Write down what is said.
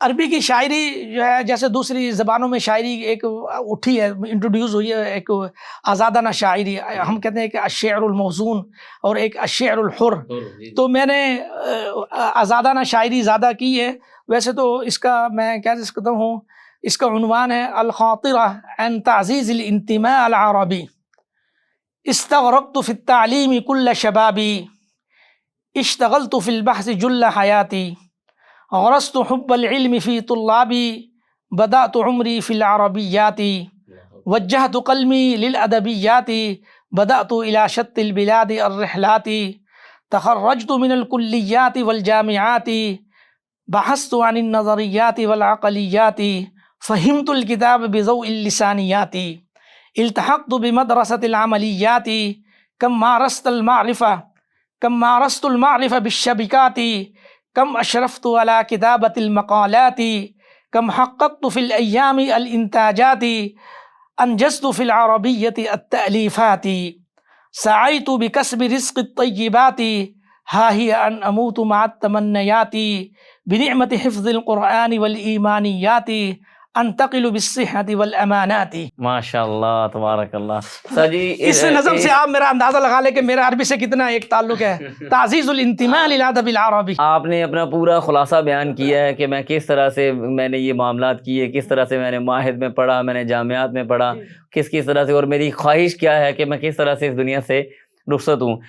عربی کی شاعری جو ہے جیسے دوسری زبانوں میں شاعری ایک اٹھی ہے، انٹروڈیوس ہوئی ہے، ایک آزادانہ شاعری، ہم کہتے ہیں کہ الشعر الموزون اور ایک الشعر الحر، تو میں نے آزادانہ شاعری زیادہ کی ہے۔ ویسے تو اس کا میں کیا سکتا ہوں، اس کا عنوان ہے الخاطرہ عن تعزیز الانتماء العربی، استغرقت فی التعلیم کل شبابی، اشتغلت فی البحث جل حیاتی، غرست حب العلم فی طلابی، بدأت عمری فی العربیات، وجہت قلمی للادبیات، بدأت الى شت البلاد الرحلات، تخرجت من الکلیات والجامعات، بحثت عن النظریات والعقلیات، فہمت الکتاب بضوء اللسانیات، التحقت بمدرسة العملیات، کم مارست المعرفة بالشبکات، کم اشرفت على کتابة المقالات، کم حققت في الأيام الانتاجات، انجزت في العربية التأليفات، سعيت بكسب رزق الطيبات، ها هي أن أموت مع التمنيات، بنعمة حفظ القرآن والإيمانيات، انتقل بالصحة والأمانات۔ ماشاء اللہ تبارک اللہ۔ سر جی اس نظم سے آپ میرا اندازہ لگا لیں کہ میرا عربی سے کتنا ایک تعلق ہے۔ تعزیز الانتماء للادب العربی، آپ نے اپنا پورا خلاصہ بیان کیا ہے کہ میں کس طرح سے میں نے یہ معاملات کیے، کس طرح سے میں نے معاہد میں پڑھا، میں نے جامعات میں پڑھا، کس طرح سے، اور میری خواہش کیا ہے کہ میں کس طرح سے اس دنیا سے رخصت ہوں۔